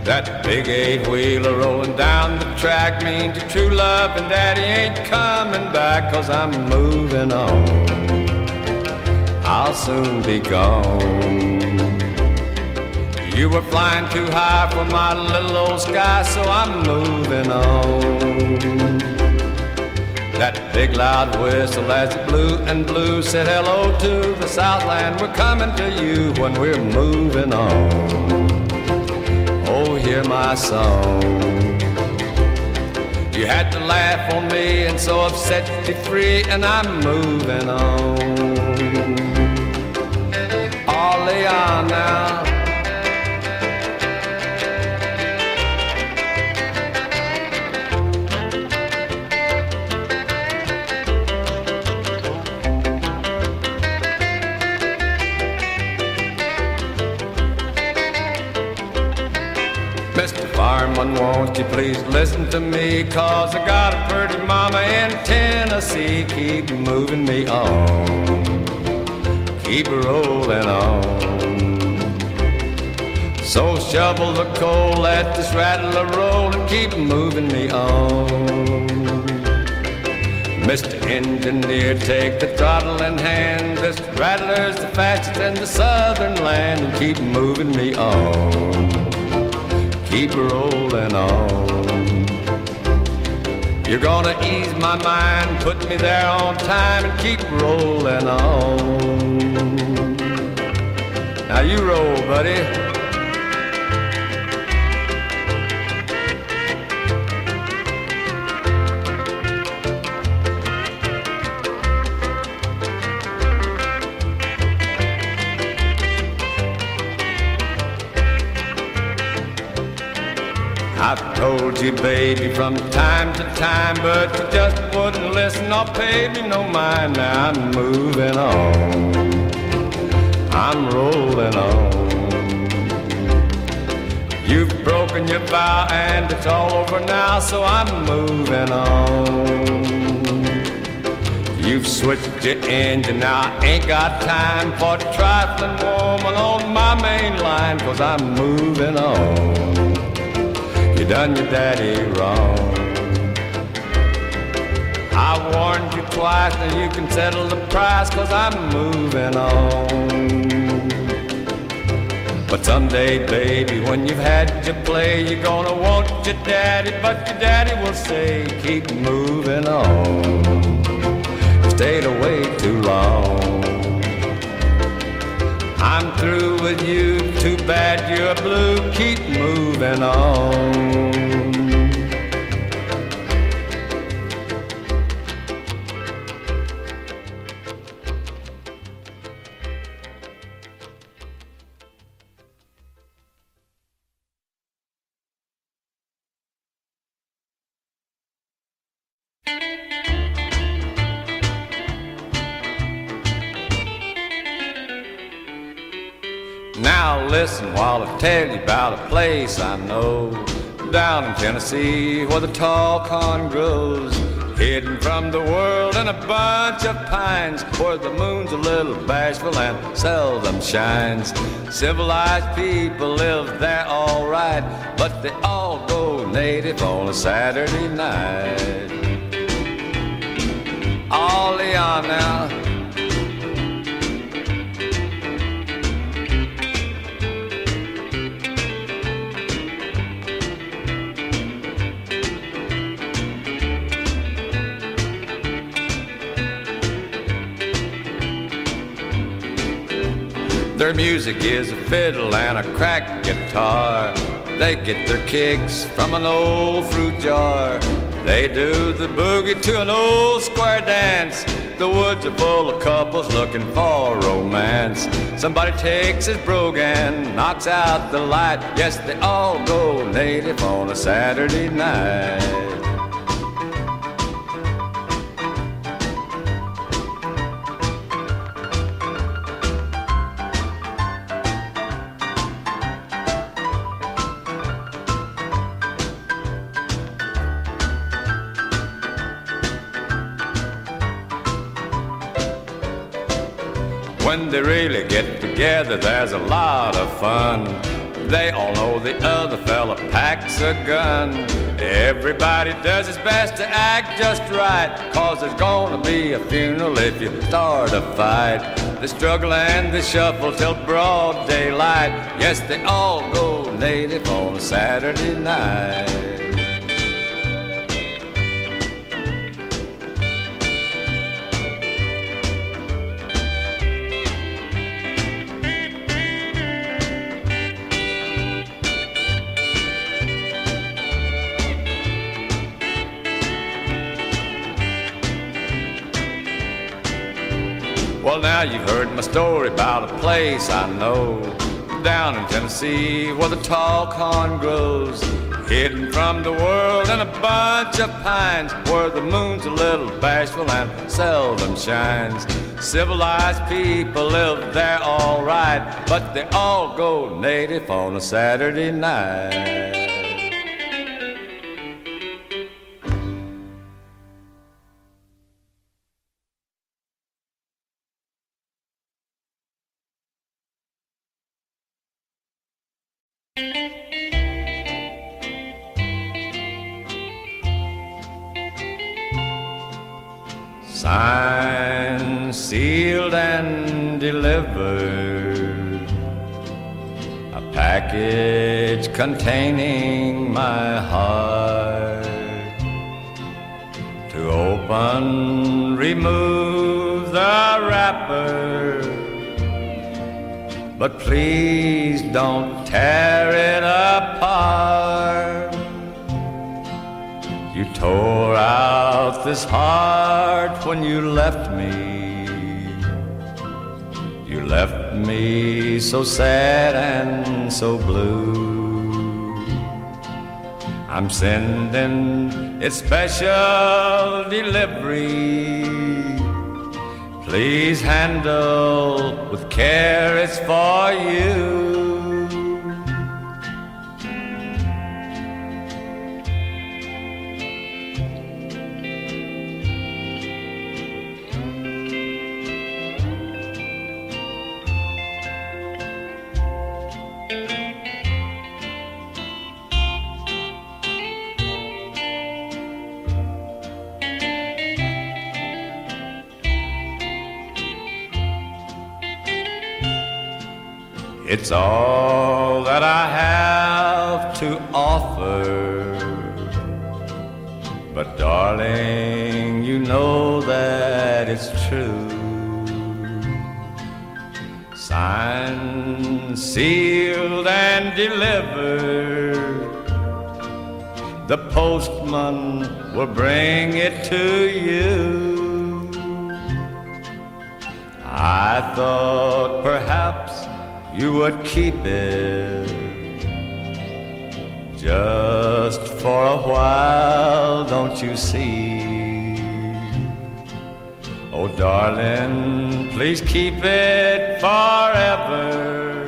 That big eight-wheeler rolling down the track means your true love and daddy ain't coming back, 'cause I'm moving on. I'll soon be gone. You were flying too high for my little old sky, so I'm moving on. That big loud whistle as it blew and blew said hello to the Southland. We're coming to you when we're moving on. Oh, hear my song. You had to laugh on me and so I've set you free, and I'm moving on. Ollie on now. Mr. Fireman, won't you please listen to me, 'cause I got a pretty mama in Tennessee. Keep moving me on, keep rolling on. So shovel the coal, let this rattler roll, and keep moving me on. Mr. Engineer, take the throttle in hand. This rattler's the fastest in the southern land, and keep moving me on. Keep rolling on. You're gonna ease my mind, put me there on time, and keep rolling on. Now you roll, buddy. I've told you, baby, from time to time, but you just wouldn't listen or pay me no mind. Now I'm moving on, I'm rolling on. You've broken your vow and it's all over now, so I'm moving on. You've switched your engine, now I ain't got time for trifling woman on my main line, 'cause I'm moving on. You done your daddy wrong. I warned you twice, now you can settle the price, 'cause I'm moving on. But someday, baby, when you've had your play, you're gonna want your daddy, but your daddy will say, keep moving on. You stayed away too long. I'm through with you, too bad you're blue, keep moving on. Now listen while I tell you about a place I know, down in Tennessee where the tall corn grows, hidden from the world in a bunch of pines, where the moon's a little bashful and seldom shines. Civilized people live there all right, but they all go native on a Saturday night. All Leon now. Their music is a fiddle and a crack guitar. They get their kicks from an old fruit jar. They do the boogie to an old square dance. The woods are full of couples looking for romance. Somebody takes his brogan, knocks out the light. Yes, they all go native on a Saturday night. When they really get together, there's a lot of fun. They all know the other fella packs a gun. Everybody does his best to act just right, 'cause there's gonna be a funeral if you start a fight. They struggle and they shuffle till broad daylight. Yes, they all go native on a Saturday night. Well, now you've heard my story about a place I know down in Tennessee where the tall corn grows, hidden from the world in a bunch of pines, where the moon's a little bashful and seldom shines. Civilized people live there all right, but they all go native on a Saturday night. Signed, sealed, and delivered, a package containing my heart. To open, remove the wrapper, but please don't tear it apart. You tore out this heart when you left me. You left me so sad and so blue. I'm sending it special delivery. Please handle with care, it's for you. It's all that I have to offer, but darling, you know that it's true. Signed, sealed, and delivered, the postman will bring it to you. I thought perhaps you would keep it just for a while, don't you see? Oh, darling, please keep it forever.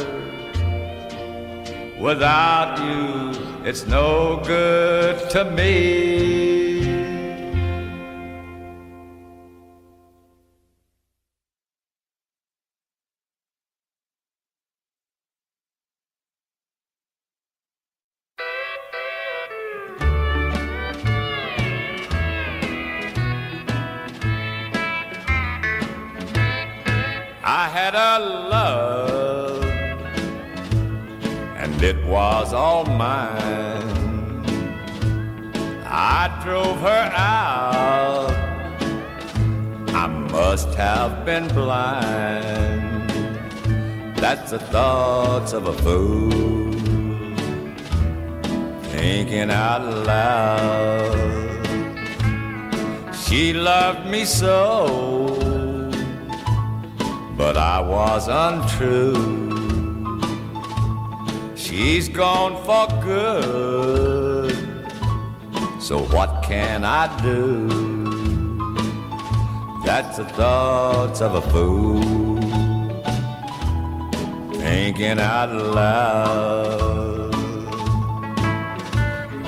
Without you, it's no good to me. I had a love, and it was all mine. I drove her out, I must have been blind. That's the thoughts of a fool, thinking out loud. She loved me so, but I was untrue. She's gone for good, so what can I do? That's the thoughts of a fool, thinking out loud.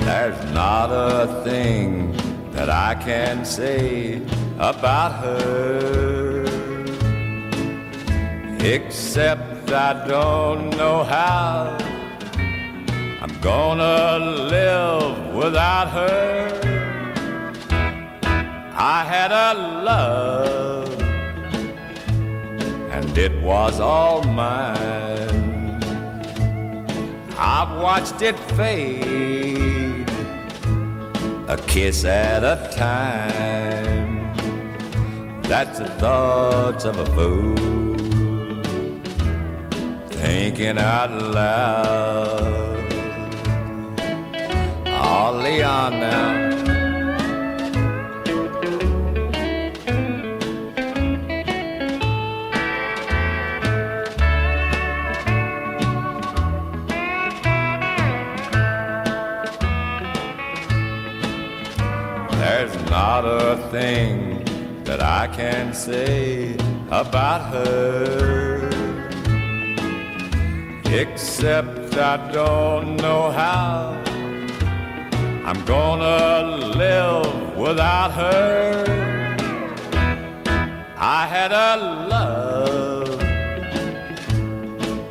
There's not a thing that I can say about her, except I don't know how I'm gonna live without her. I had a love, and it was all mine. I've watched it fade, a kiss at a time. That's the thoughts of a fool, thinking out loud. Oh, Leon now. There's not a thing that I can say about her, except I don't know how I'm gonna live without her. I had a love,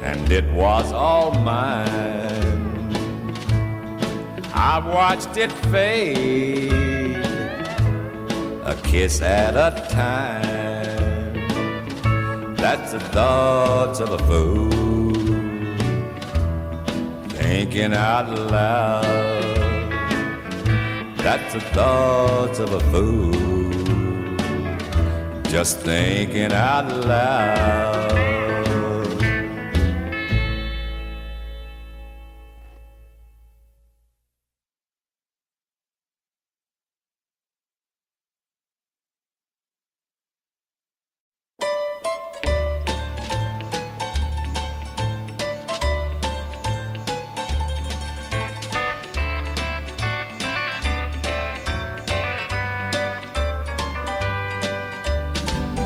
and it was all mine. I've watched it fade, a kiss at a time. That's the thoughts of a fool, thinking out loud. That's the thoughts of a fool, just thinking out loud.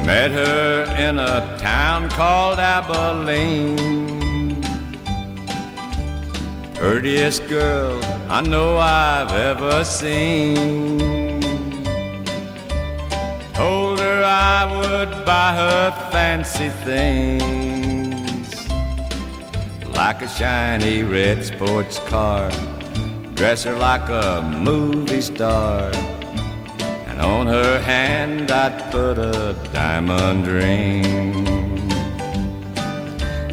Met her in a town called Abilene. Prettiest girl I know I've ever seen. Told her I would buy her fancy things, like a shiny red sports car, dress her like a movie star, and on her hand I'd put a diamond ring.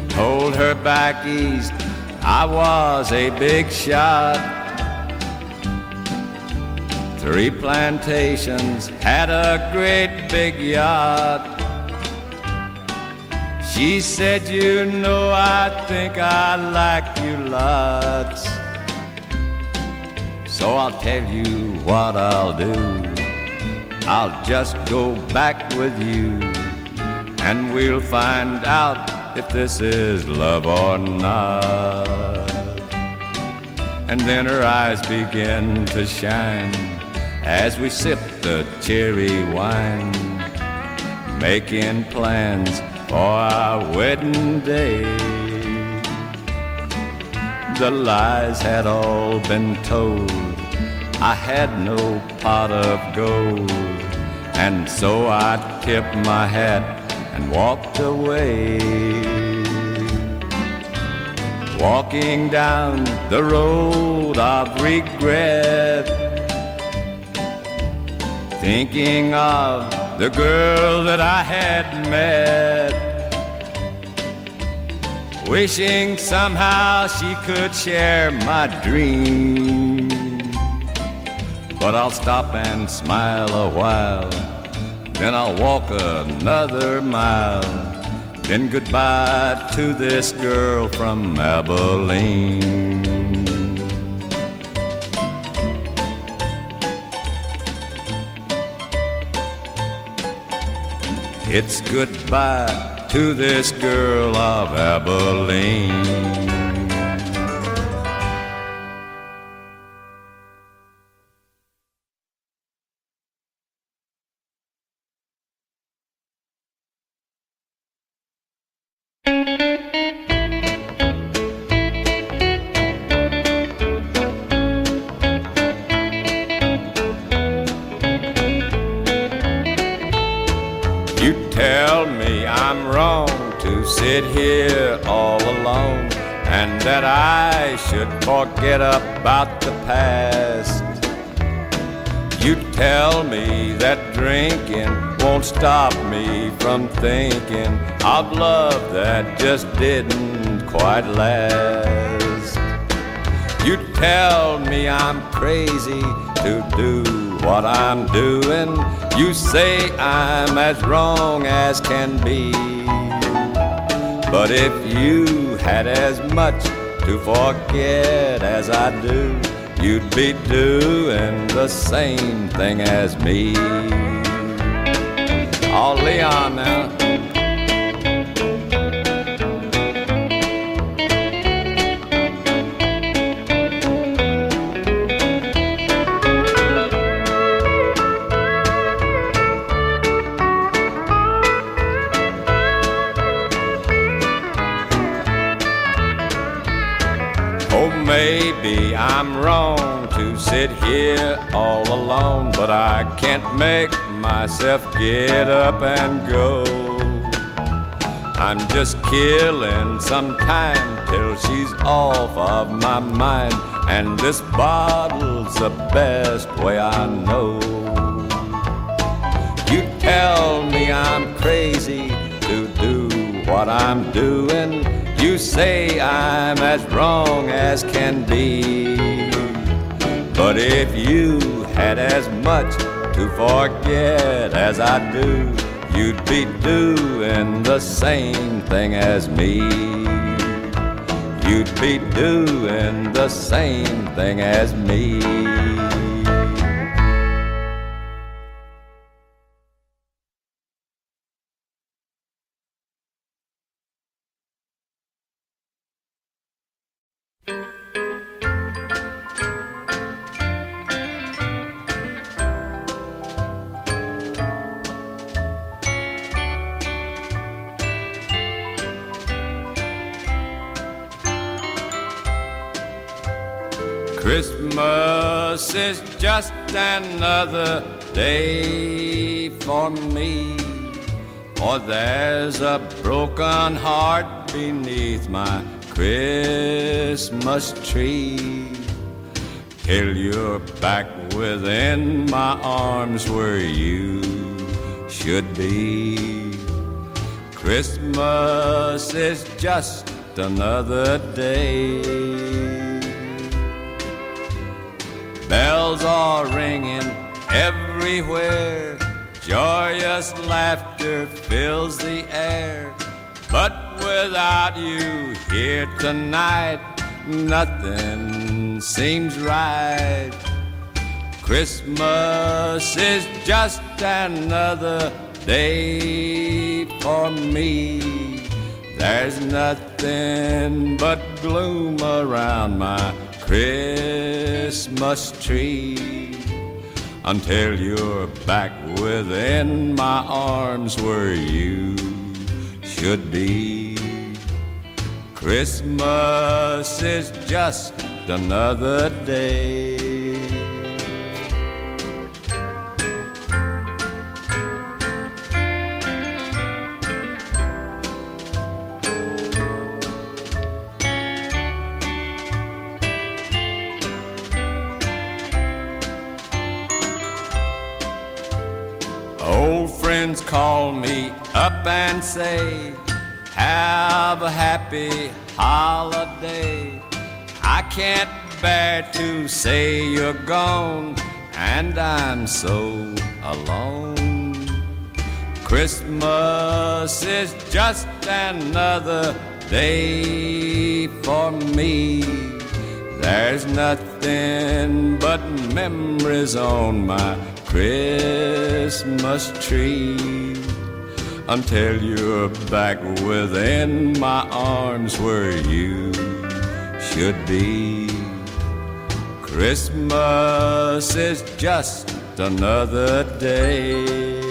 Told her back east I was a big shot, 3 plantations, had a great big yacht. She said, you know, I think I like you lots, so I'll tell you what I'll do. I'll just go back with you, and we'll find out if this is love or not. And then her eyes begin to shine as we sip the cherry wine, making plans for our wedding day. The lies had all been told, I had no pot of gold, and so I tipped my hat and walked away. Walking down the road of regret, thinking of the girl that I had met, wishing somehow she could share my dream. But I'll stop and smile a while, then I'll walk another mile, then goodbye to this girl from Abilene. It's goodbye to this girl of Abilene. You tell me I'm wrong to sit here all alone and that I should forget about the past. You tell me that drinking won't stop me from thinking of love that just didn't quite last. You tell me I'm crazy to do what I'm doing. You say I'm as wrong as can be. But if you had as much to forget as I do, you'd be doing the same thing as me. Oh, Leon now. Oh, maybe I'm wrong to sit here all alone, but I can't make myself get up and go. I'm just killing some time till she's off of my mind, and this bottle's the best way I know. You tell me I'm crazy to do what I'm doing. You say I'm as wrong as can be. But if you had as much to forget as I do, you'd be doing the same thing as me. You'd be doing the same thing as me. Christmas is just another day for me, for there's a broken heart beneath my Christmas tree. Till you're back within my arms where you should be. Christmas is just another day. Bells are ringing everywhere, joyous laughter fills the air. But without you here tonight, nothing seems right. Christmas is just another day for me. There's nothing but gloom around my Christmas tree, until you're back within my arms where you should be. Christmas is just another day. Old friends call me up and say, have a happy holiday. I can't bear to say you're gone, and I'm so alone. Christmas is just another day for me. There's nothing but memories on my Christmas tree, until you're back within my arms where you should be. Christmas is just another day.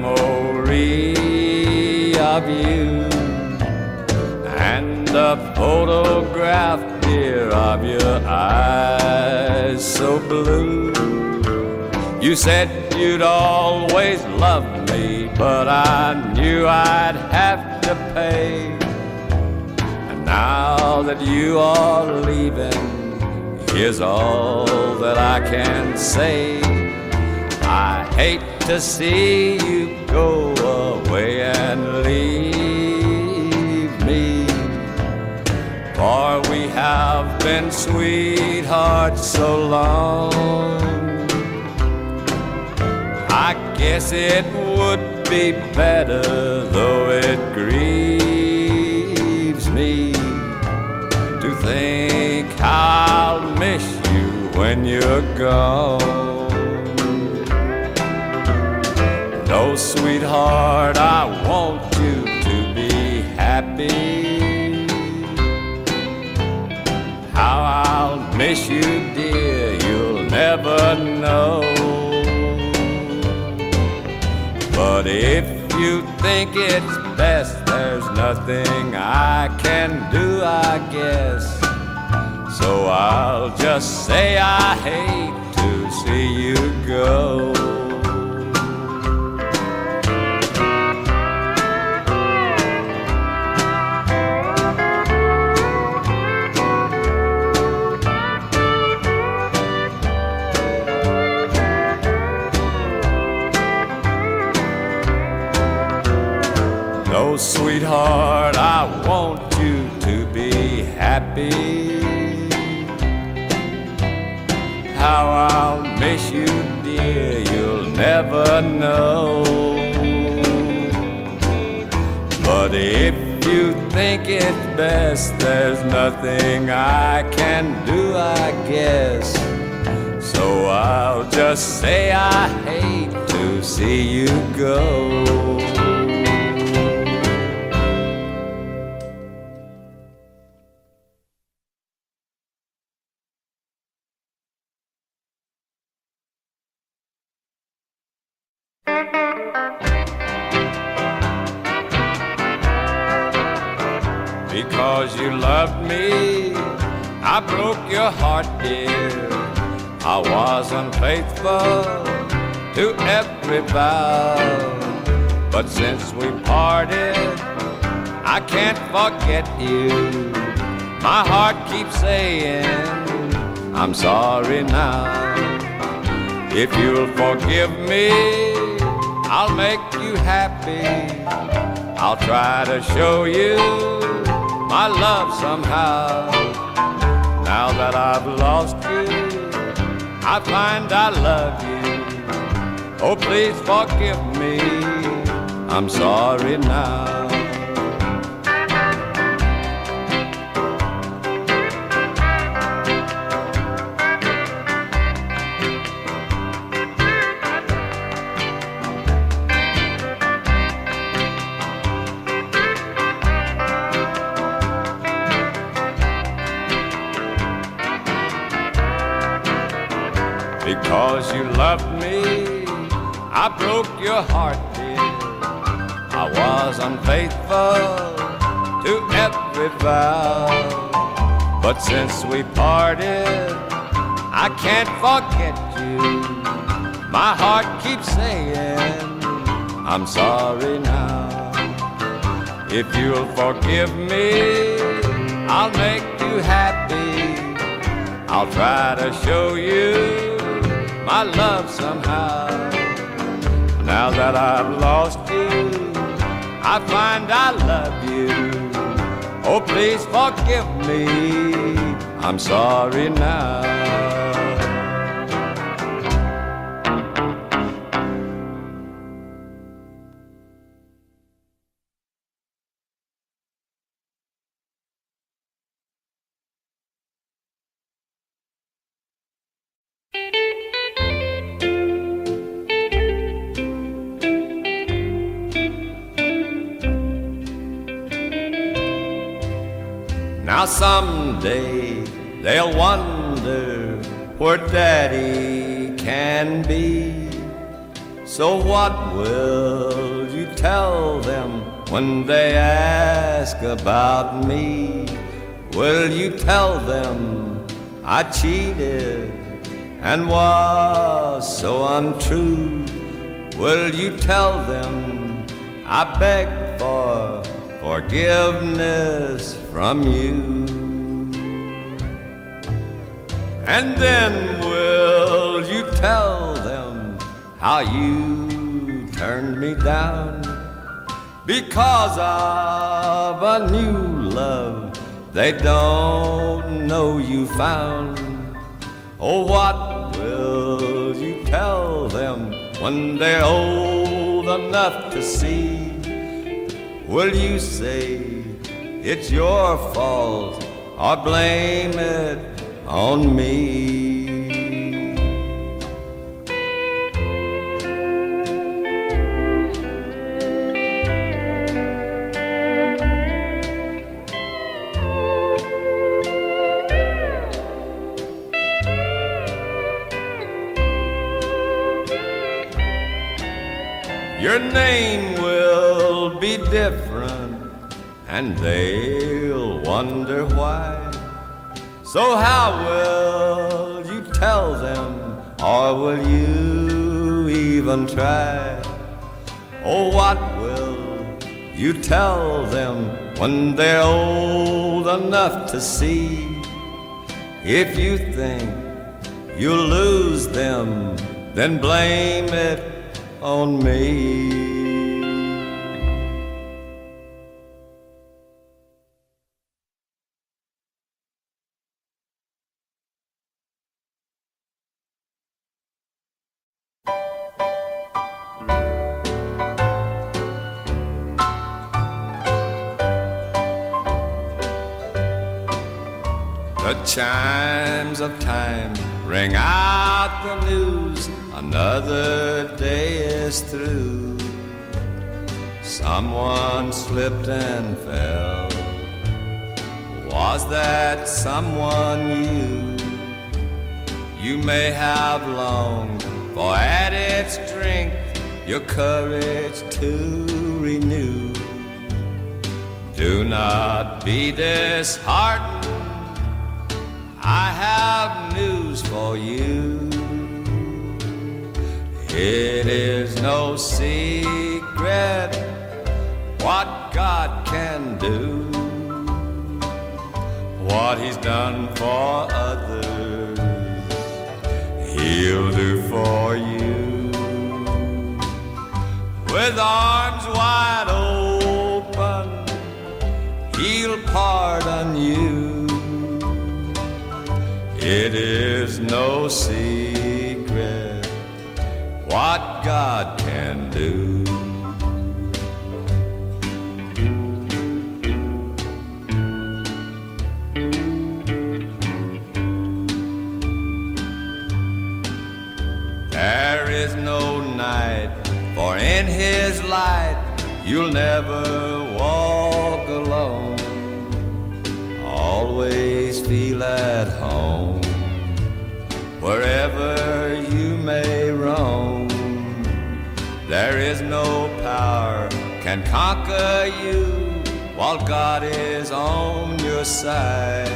memory of you, and the photograph, dear, of your eyes so blue. You said you'd always love me, but I knew I'd have to pay. And now that you are leaving, here's all that I can say. I hate to see you go away and leave me, for we have been sweethearts so long. I guess it would be better, though it grieves me to think how I'll miss you when you're gone. No, sweetheart, I want you to be happy. How I'll miss you, dear, you'll never know. But if you think it's best, there's nothing I can do, I guess. So I'll just say I hate to see you go. No, sweetheart, I want you to be happy. How I'll miss you, dear, you'll never know. But if you think it's best, there's nothing I can do, I guess. So I'll just say I hate to see you go. Because you loved me, I broke your heart, dear. I was unfaithful to every vow. But since we parted, I can't forget you. My heart keeps saying, I'm sorry now. If you'll forgive me, I'll make you happy. I'll try to show you my love somehow. Now that I've lost you, I find I love you. Oh, please forgive me, I'm sorry now. Because you loved me, I broke your heart, dear. I was unfaithful to every vow. But since we parted, I can't forget you. My heart keeps saying, I'm sorry now. If you'll forgive me, I'll make you happy. I'll try to show you my love somehow. Now that I've lost you, I find I love you. Oh, please forgive me, I'm sorry now. Now someday they'll wonder where Daddy can be. So what will you tell them when they ask about me? Will you tell them I cheated and was so untrue? Will you tell them I begged for forgiveness from you? And then will you tell them how you turned me down because of a new love they don't know you found? Oh, what will you tell them when they're old enough to see? Will you say it's your fault or blame it on me? Your name will be different and they'll wonder why. So how will you tell them, or will you even try? Oh, what will you tell them when they're old enough to see? If you think you'll lose them, then blame it on me. The chimes of time ring out the news, another day is through. Someone slipped and fell. Was that someone you? You may have longed for added strength, your courage to renew. Do not be disheartened, I have news for you. It is no secret what God can do. What He's done for others, He'll do for you. With arms wide open, He'll pardon you. It is no secret what God can do. There is no night, for in His light you'll never walk alone. Always feel at home wherever you may roam. There is no power can conquer you while God is on your side.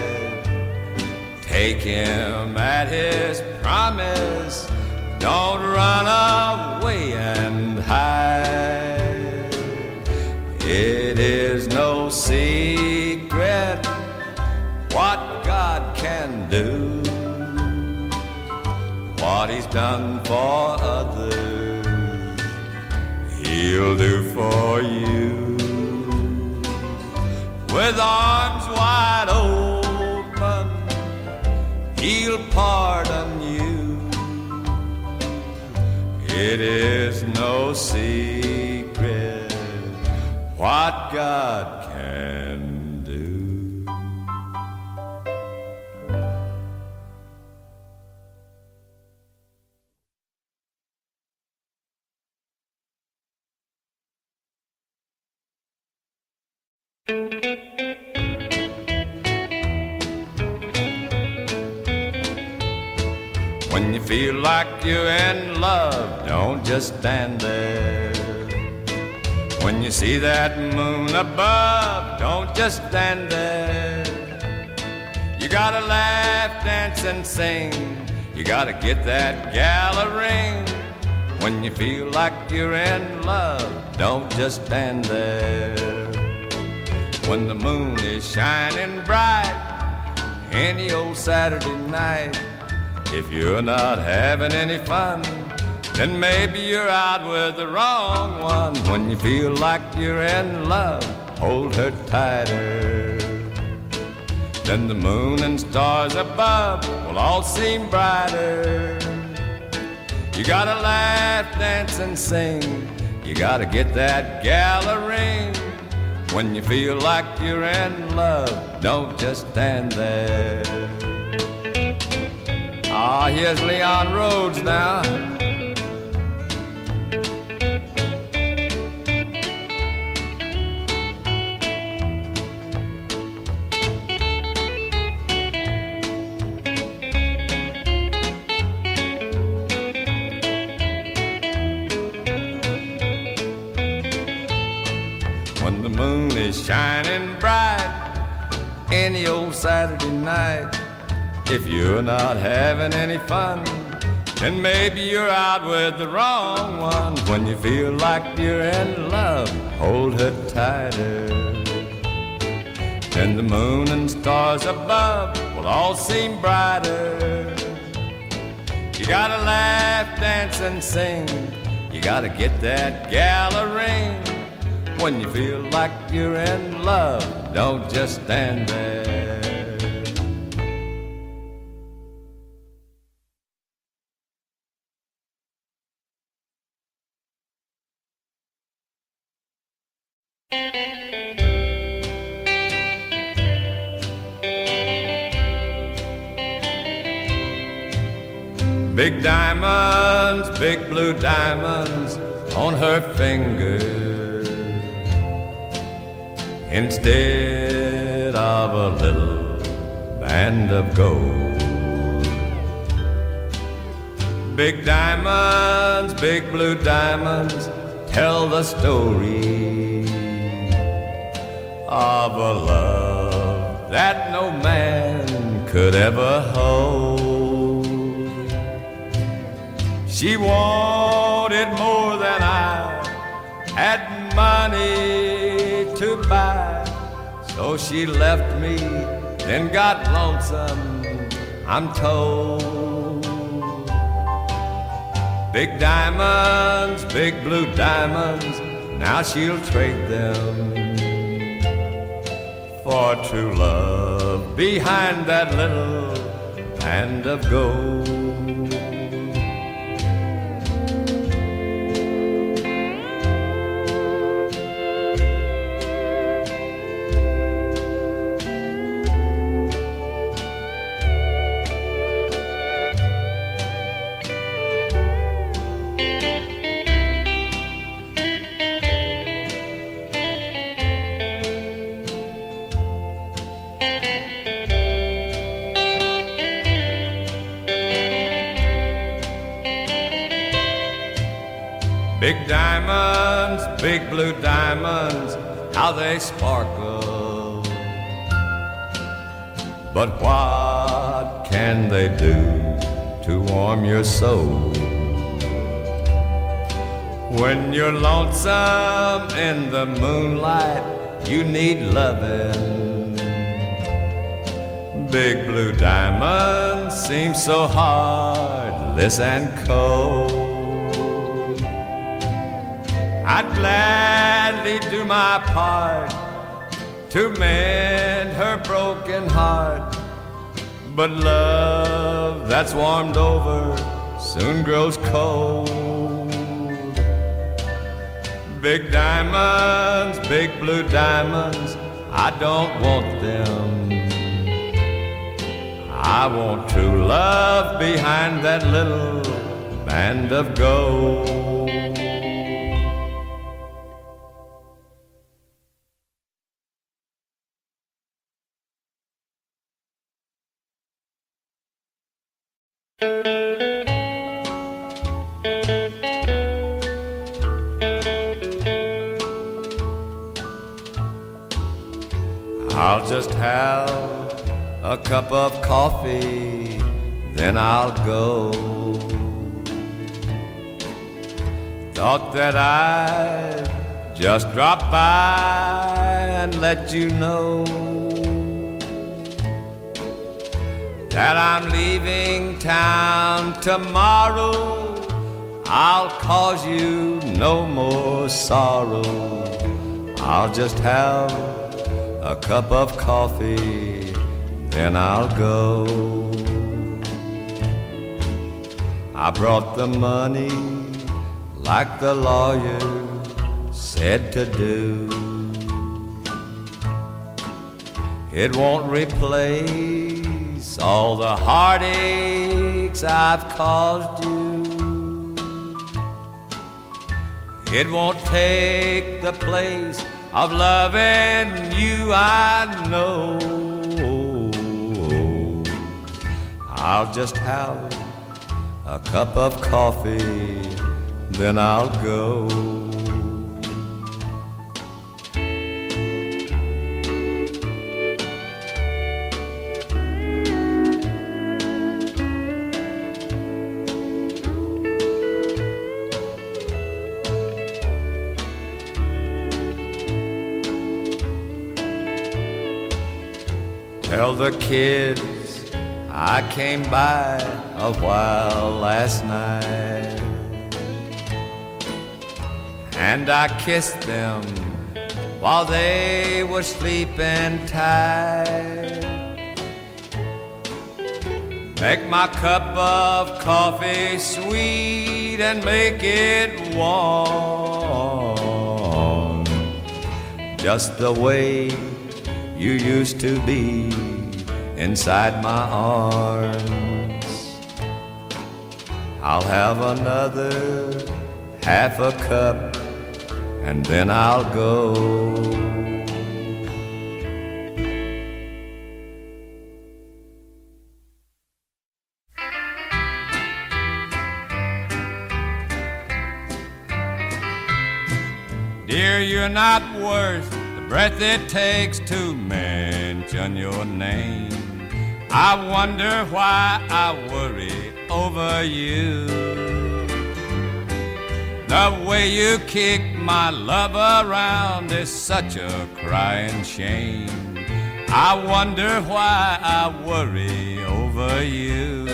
Take Him at His promise, don't run away and hide. It is no secret what God can do. What He's done for others, He'll do for you. With arms wide open, He'll pardon you. It is no secret what God can do. When you feel like you're in love, don't just stand there. When you see that moon above, don't just stand there. You gotta laugh, dance, and sing. You gotta get that gal a ring. When you feel like you're in love, don't just stand there. When the moon is shining bright, any old Saturday night, if you're not having any fun, then maybe you're out with the wrong one. When you feel like you're in love, hold her tighter. Then the moon and stars above will all seem brighter. You gotta laugh, dance, and sing. You gotta get that gal a ring. When you feel like you're in love, don't just stand there. Ah, here's Leon Rhodes now. When the moon is shining bright, any old Saturday night, if you're not having any fun, then maybe you're out with the wrong one. When you feel like you're in love, hold her tighter. Then the moon and stars above will all seem brighter. You gotta laugh, dance, and sing. You gotta get that gal a ring. When you feel like you're in love, don't just stand there. Big diamonds, big blue diamonds on her fingers, instead of a little band of gold. Big diamonds, big blue diamonds tell the story of a love that no man could ever hold. She wanted more than I had money to buy, so she left me, then got lonesome, I'm told. Big diamonds, big blue diamonds, now she'll trade them for true love behind that little band of gold. Big diamonds, big blue diamonds, how they sparkle. But what can they do to warm your soul? When you're lonesome in the moonlight, you need loving. Big blue diamonds seem so heartless and cold. I'd gladly do my part to mend her broken heart, but love that's warmed over soon grows cold. Big diamonds, big blue diamonds, I don't want them. I want true love behind that little band of gold. I'll just have a cup of coffee, then I'll go. Thought that I'd just drop by and let you know that I'm leaving town tomorrow. I'll cause you no more sorrow. I'll just have a cup of coffee, then I'll go. I brought the money like the lawyer said to do. It won't replace all the heartaches I've caused you. It won't take the place of loving you, I know. I'll just have a cup of coffee, then I'll go. Tell the kids I came by a while last night, and I kissed them while they were sleeping tight. Make my cup of coffee sweet and make it warm, just the way you used to be inside my arms. I'll have another half a cup and then I'll go. Dear, you're not worth the breath it takes to mention your name. I wonder why I worry over you. The way you kick my love around is such a crying shame. I wonder why I worry over you.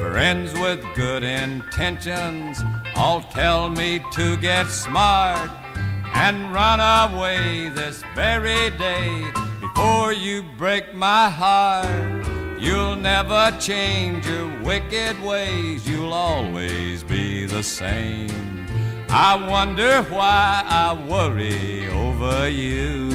Friends with good intentions all tell me to get smart and run away this very day before you break my heart. You'll never change your wicked ways, you'll always be the same. I wonder why I worry over you.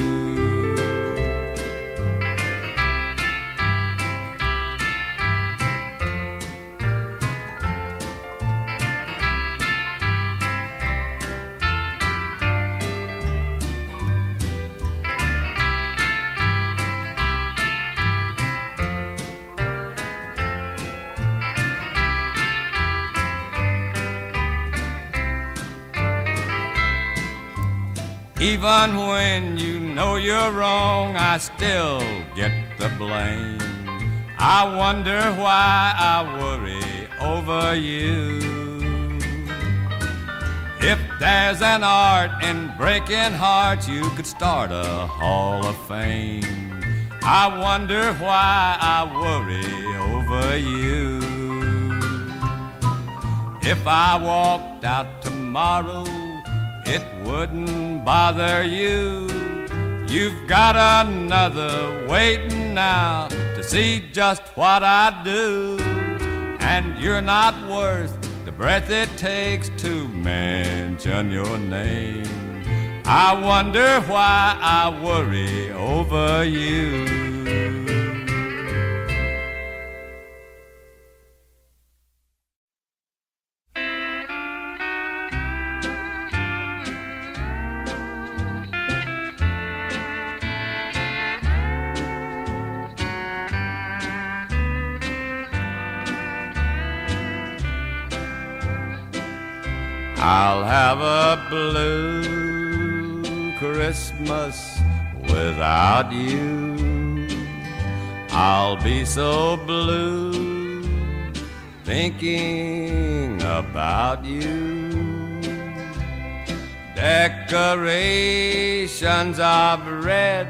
Even when you know you're wrong, I still get the blame. I wonder why I worry over you. If there's an art in breaking hearts, you could start a Hall of Fame. I wonder why I worry over you. If I walked out tomorrow, it wouldn't bother you. You've got another waiting now to see just what I do. And you're not worth the breath it takes to mention your name. I wonder why I worry over you. I'll have a blue Christmas without you. I'll be so blue thinking about you. Decorations of red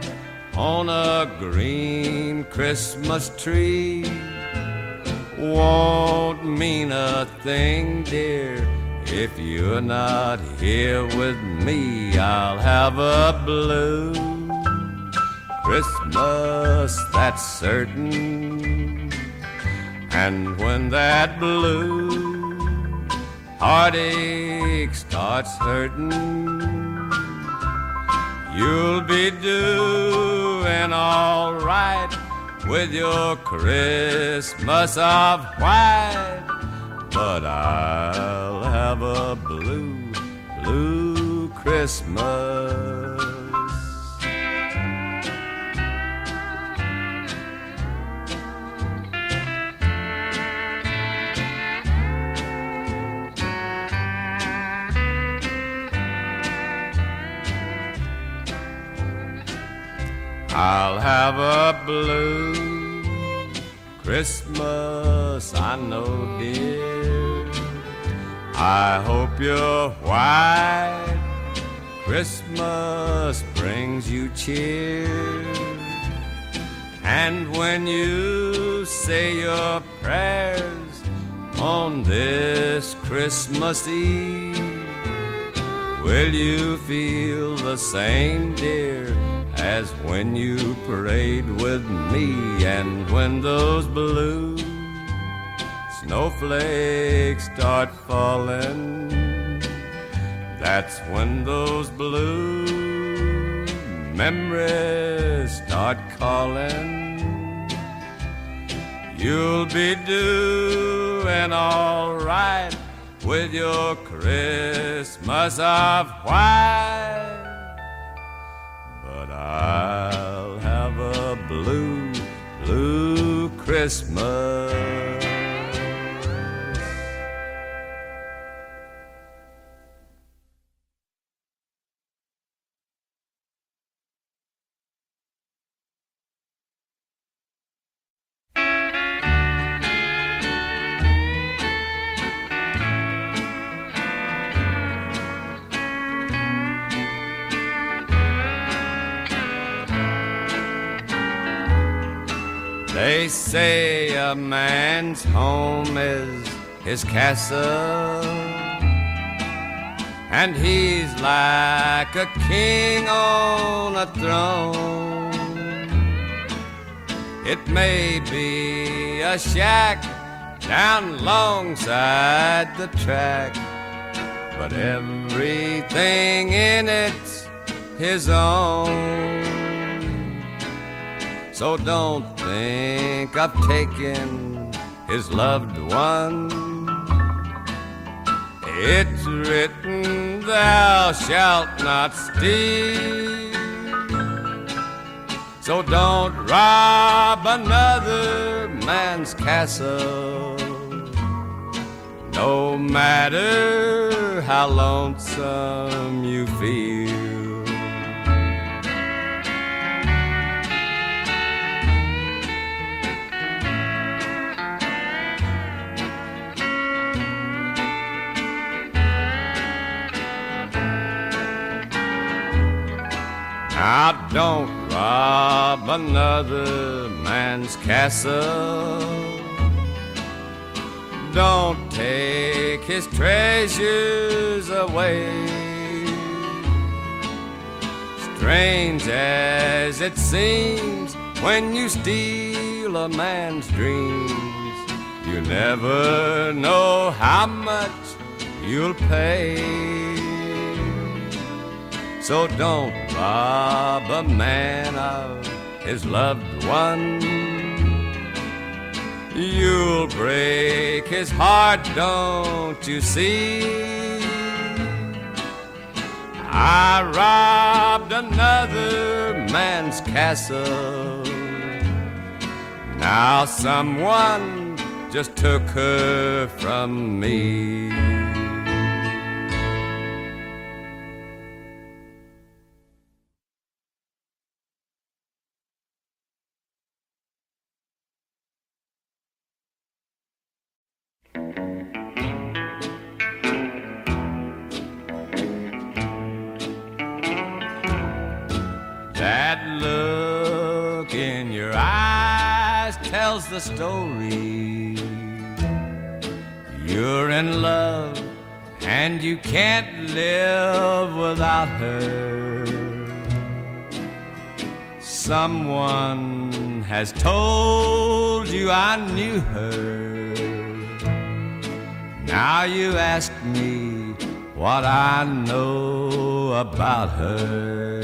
on a green Christmas tree won't mean a thing, dear, if you're not here with me. I'll have a blue Christmas, that's certain. And when that blue heartache starts hurting, you'll be doing all right with your Christmas of white. But I'll have a blue, blue Christmas. I'll have a blue Christmas, I know, dear. I hope your white Christmas brings you cheer. And when you say your prayers on this Christmas Eve, will you feel the same, dear, as when you prayed with me? And when those blue snowflakes start falling, that's when those blue memories start calling. You'll be doing all right with your Christmas of white. But I'll have a blue, blue Christmas. They say a man's home is his castle, and he's like a king on a throne. It may be a shack down alongside the track, but everything in it's his own. So don't think of taking his loved one. It's written, thou shalt not steal. So don't rob another man's castle, no matter how lonesome you feel. Now don't rob another man's castle. Don't take his treasures away. Strange as it seems, when you steal a man's dreams, you never know how much you'll pay. So don't rob a man of his loved one. You'll break his heart, don't you see? I robbed another man's castle. Now someone just took her from me. That look in your eyes tells the story. You're in love and you can't live without her. Someone has told you I knew her. Now you ask me what I know about her.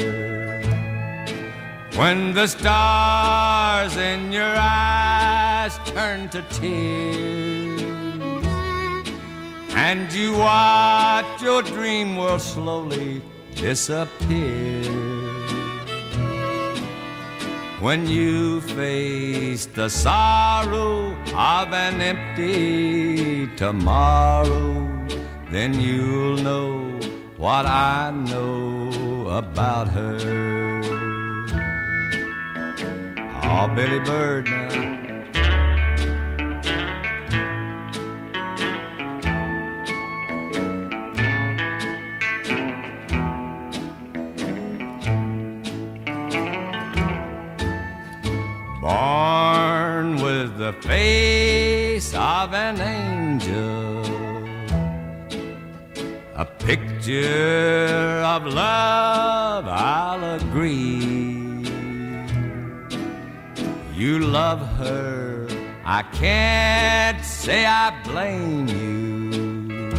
When the stars in your eyes turn to tears and you watch your dream world slowly disappear, when you face the sorrow of an empty tomorrow, then you'll know what I know about her. Oh, Billy Bird now. Born with the face of an angel, a picture of love, I'll agree. You love her, I can't say I blame you,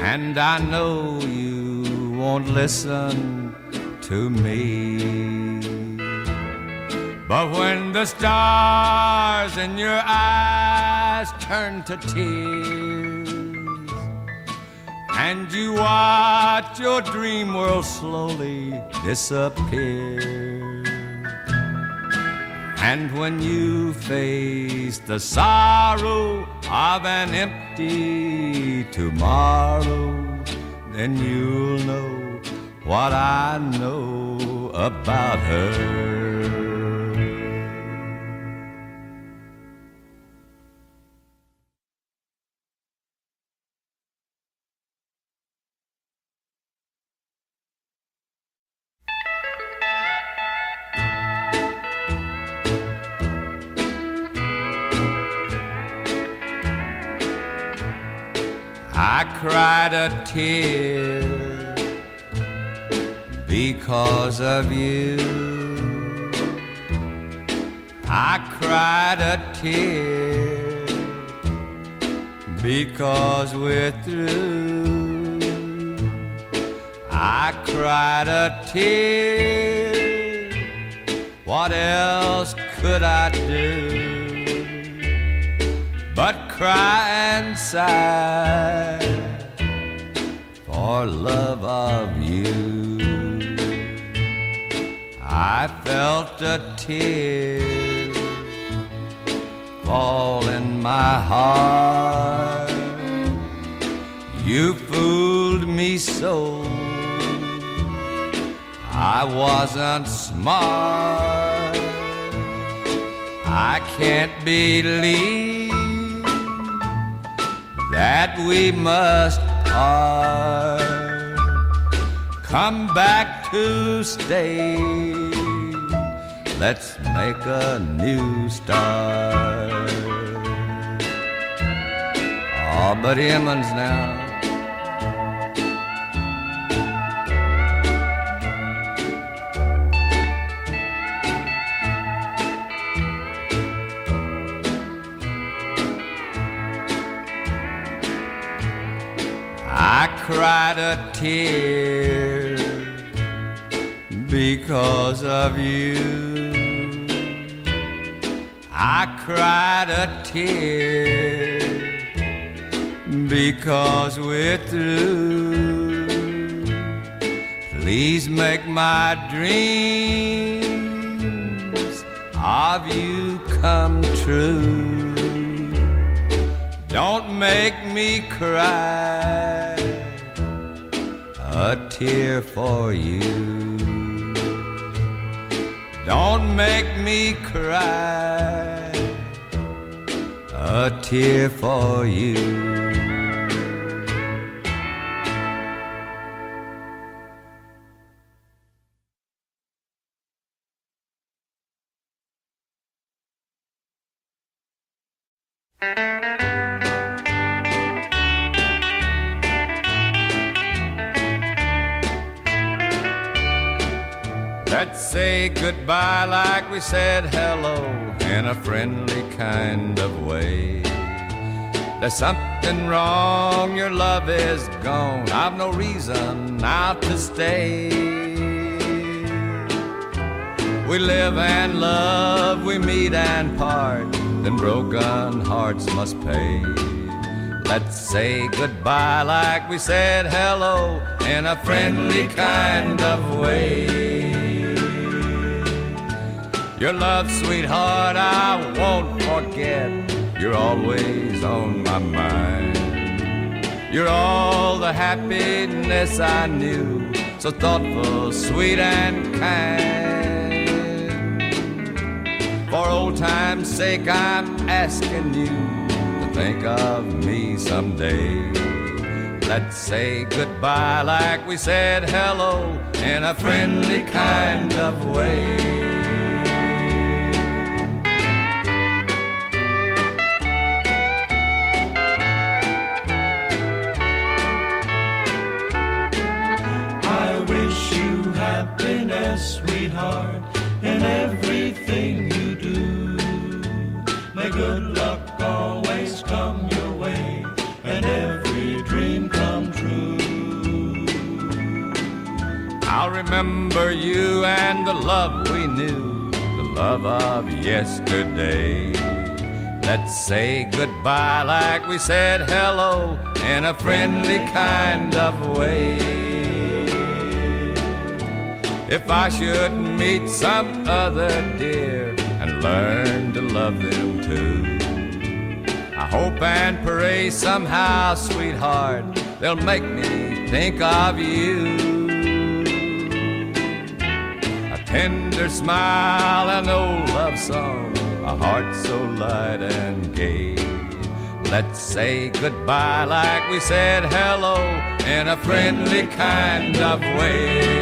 and I know you won't listen to me. But when the stars in your eyes turn to tears and you watch your dream world slowly disappear, and when you face the sorrow of an empty tomorrow, then you'll know what I know about her. I cried a tear because of you. I cried a tear because we're through. I cried a tear. What else could I do but cry and sigh for love of you? I felt a tear fall in my heart. You fooled me so, I wasn't smart. I can't believe that we must part. Come back to stay, let's make a new start. Oh, Buddy Emmons now. I cried a tear because of you. I cried a tear because we're through. Please make my dreams of you come true. Don't make me cry a tear for you. Don't make me cry a tear for you. Let's say goodbye like we said hello in a friendly kind of way. There's something wrong, your love is gone. I've no reason now to stay. We live and love, we meet and part, then broken hearts must pay. Let's say goodbye like we said hello in a friendly kind of way. Your love, sweetheart, I won't forget. You're always on my mind. You're all the happiness I knew, so thoughtful, sweet and kind. For old time's sake, I'm asking you to think of me someday. Let's say goodbye like we said hello in a friendly kind of way. Sweetheart, in everything you do. May good luck always come your way, and every dream come true. I'll remember you and the love we knew, the love of yesterday. Let's say goodbye like we said hello in a friendly kind of way. If I should meet some other dear and learn to love them too, I hope and pray somehow, sweetheart, they'll make me think of you. A tender smile, an old love song, a heart so light and gay. Let's say goodbye like we said hello in a friendly kind of way.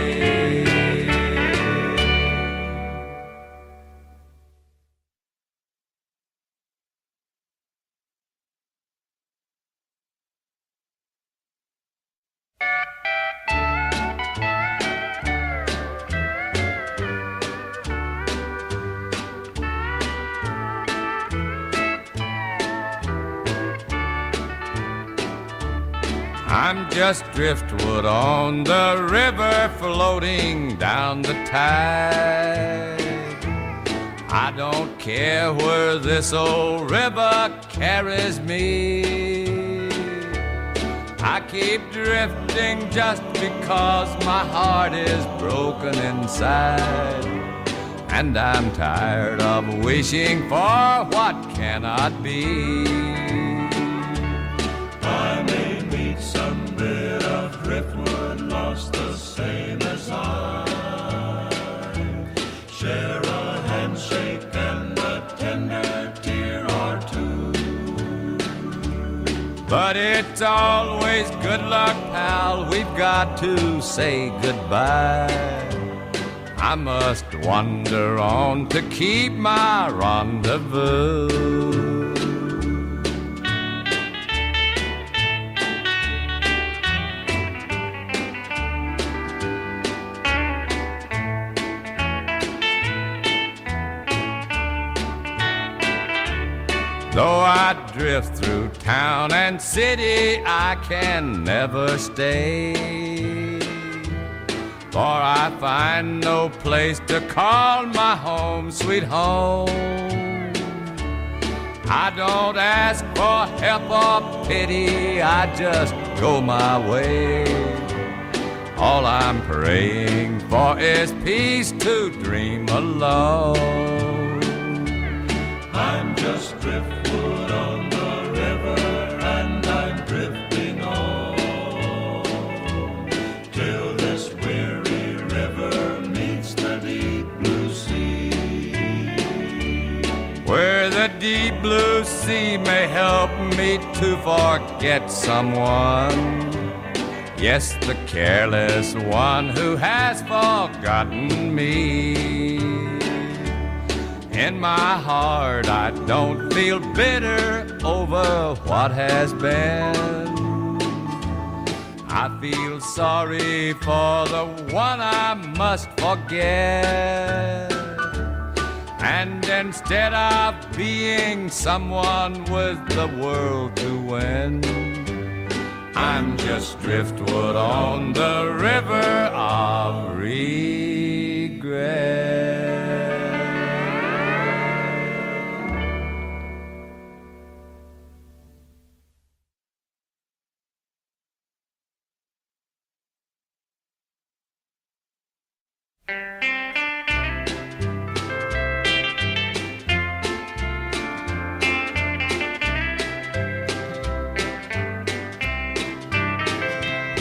I'm just driftwood on the river floating down the tide. I don't care where this old river carries me. I keep drifting just because my heart is broken inside. And I'm tired of wishing for what cannot be. I may meet some bit of driftwood lost the same as I. Share a handshake and a tender tear or two. But it's always good luck, pal, we've got to say goodbye. I must wander on to keep my rendezvous. Though I drift through town and city, I can never stay. For I find no place to call my home, sweet home. I don't ask for help or pity, I just go my way. All I'm praying for is peace to dream alone. I'm just driftwood on the river, and I'm drifting on till this weary river meets the deep blue sea. Where the deep blue sea may me to forget someone. Yes, the careless one who has forgotten me. In my heart I don't feel bitter over what has been. I feel sorry for the one I must forget. And instead of being someone with the world to win, I'm just driftwood on the river of regret.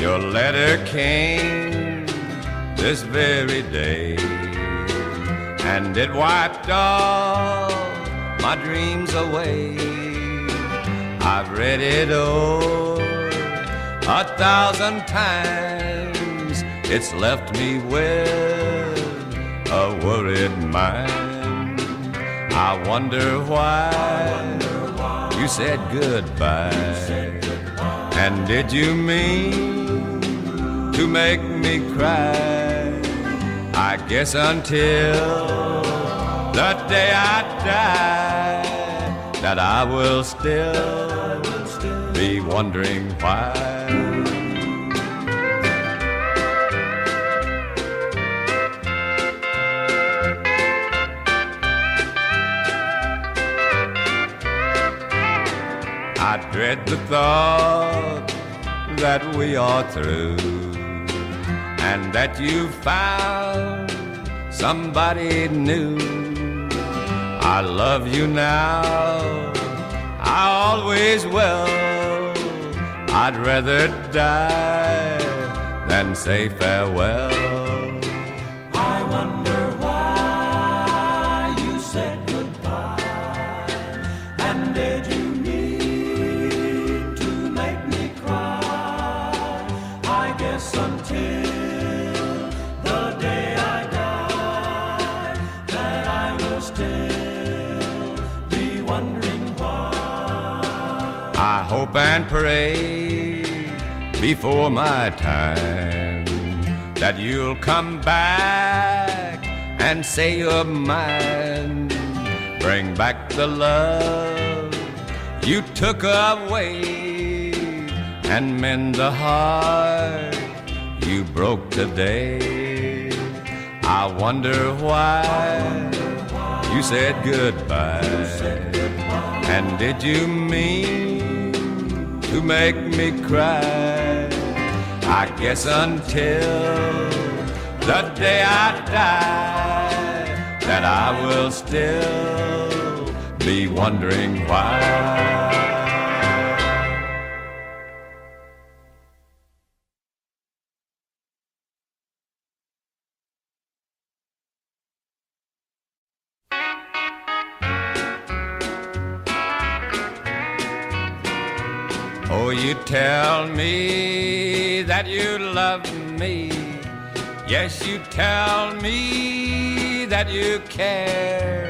Your letter came this very day, and it wiped all my dreams away. I've read it over 1,000 times. It's left me with a worried mind. I wonder why you said goodbye. And did you mean to make me cry? I guess until the day I die, that I will still be wondering why. I dread the thought that we are through, and that you found somebody new. I love you now, I always will. I'd rather die than say farewell. I wonder why you said goodbye, and did you mean to make me cry? I guess until the day I die, that I will still be wondering why. I hope and pray before my time that you'll come back and say you're mine. Bring back the love you took away, and mend the heart you broke today. I wonder why you said goodbye, and did you mean to make me cry? I guess until the day I die, that I will still be wondering why. Oh, you tell me that you love me. Yes, you tell me that you care.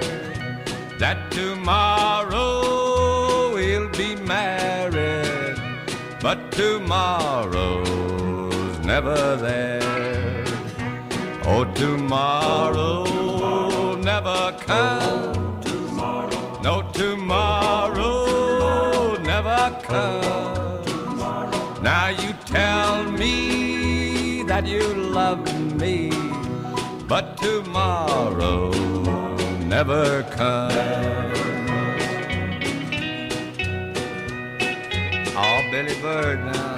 That tomorrow we'll be married, but tomorrow's never there. Oh, tomorrow never comes. No, tomorrow never comes. Now you tell me that you love me, but tomorrow never comes. Oh, Billy Bird now.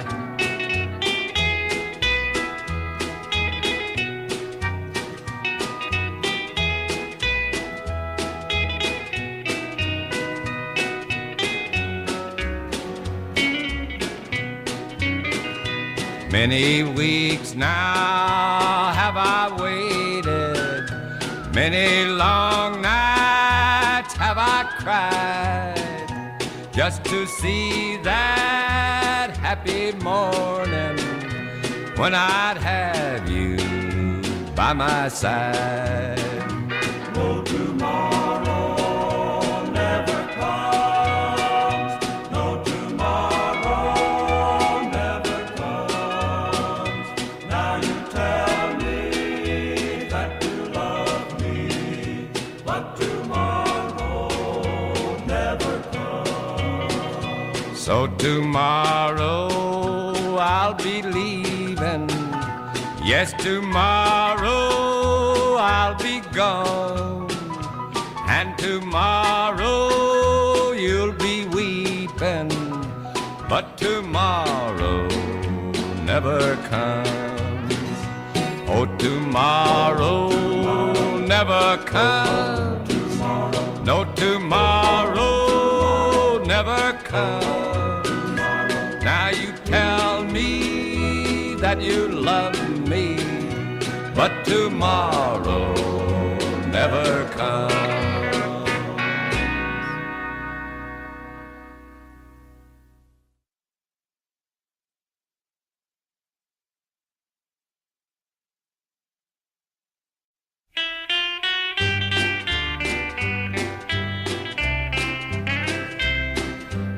Many weeks now have I waited, many long nights have I cried, just to see that happy morning when I'd have you by my side. Oh, tomorrow never comes. No, tomorrow never comes. Now you tell me that you love me, but tomorrow never comes. So tomorrow I'll be leaving. Yes, tomorrow I'll be gone. And tomorrow you'll be weeping. But tomorrow never comes. Oh, tomorrow never comes. No, tomorrow never comes. Now you tell me that you love me, but tomorrow never comes.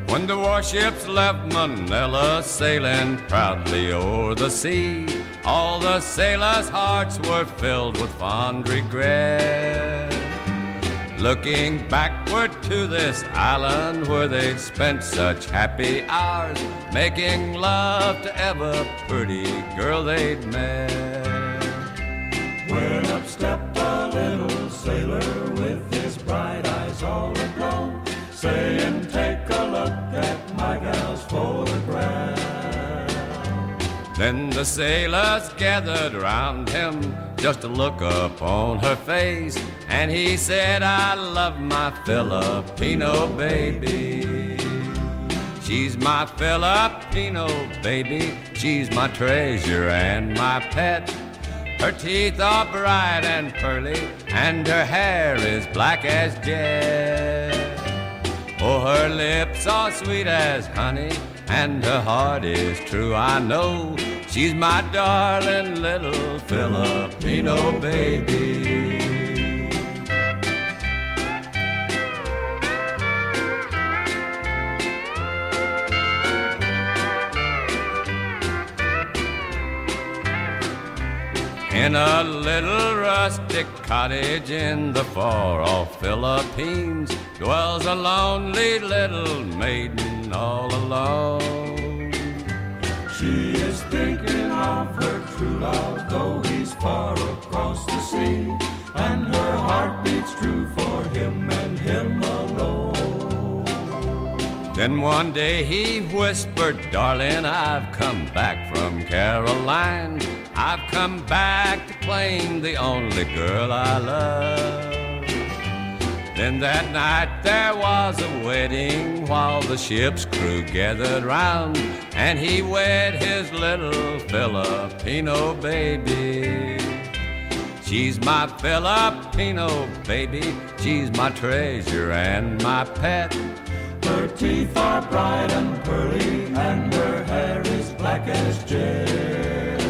When the warships left Manila, sailing proudly o'er the sea, all the sailors' hearts were filled with fond regret, looking backward to this island where they'd spent such happy hours, making love to every pretty girl they'd met. When up stepped a little sailor with his bright eyes all aglow, saying, take a look at my gal's photograph. Then the sailors gathered round him just to look upon her face, and he said, I love my Filipino baby. She's my Filipino baby, she's my treasure and my pet. Her teeth are bright and pearly, and her hair is black as jet. Oh, her lips are sweet as honey, and her heart is true, I know. She's my darling little Filipino baby. In a little rustic cottage in the far-off Philippines dwells a lonely little maiden all alone. She is thinking of her true love, though he's far across the sea, and her heart beats true for him and him alone. Then one day he whispered, darling, I've come back from Caroline. I've come back to claim the only girl I love. Then that night there was a wedding while the ship's crew gathered round, and he wed his little Filipino baby. She's my Filipino baby, she's my treasure and my pet. Her teeth are bright and pearly, and her hair is black as jet.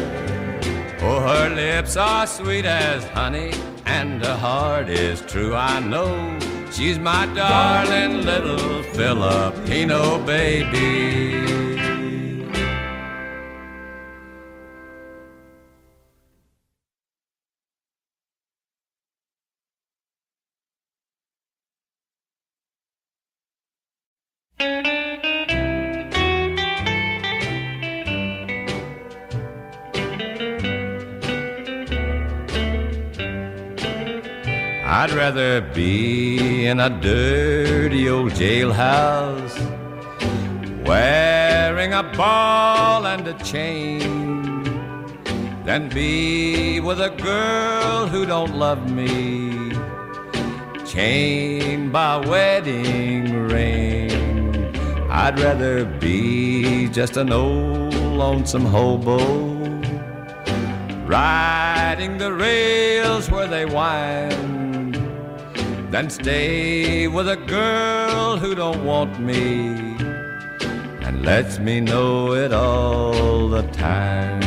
Oh, her lips are sweet as honey, and her heart is true, I know. She's my darling little Filipino baby. I'd rather be in a dirty old jailhouse, wearing a ball and a chain, than be with a girl who don't love me, chained by wedding ring. I'd rather be just an old lonesome hobo, riding the rails where they wind, than stay with a girl who don't want me and lets me know it all the time.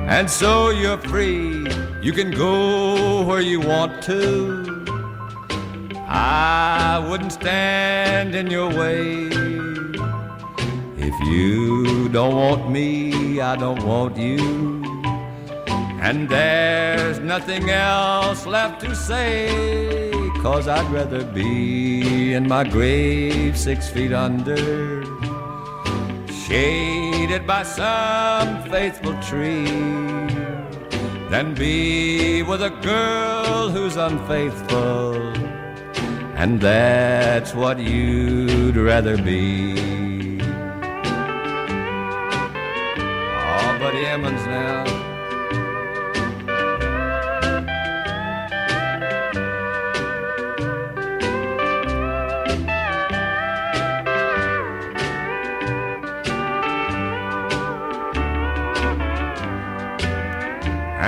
And so you're free, you can go where you want to. I wouldn't stand in your way. If you don't want me, I don't want you. And there's nothing else left to say, 'cause I'd rather be in my grave 6 feet under, shaded by some faithful tree, than be with a girl who's unfaithful. And that's what you'd rather be. Oh, Buddy Emmons now.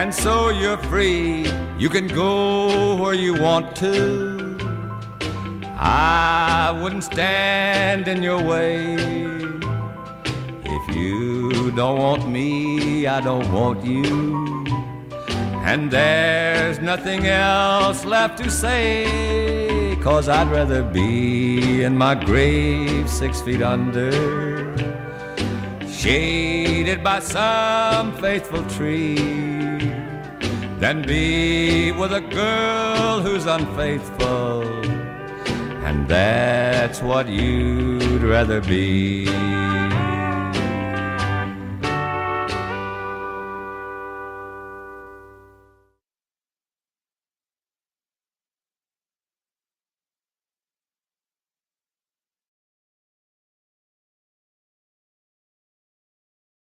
And so you're free, you can go where you want to. I wouldn't stand in your way. If you don't want me, I don't want you. And there's nothing else left to say, 'cause I'd rather be in my grave 6 feet under, shaded by some faithful tree, than be with a girl who's unfaithful. And that's what you'd rather be.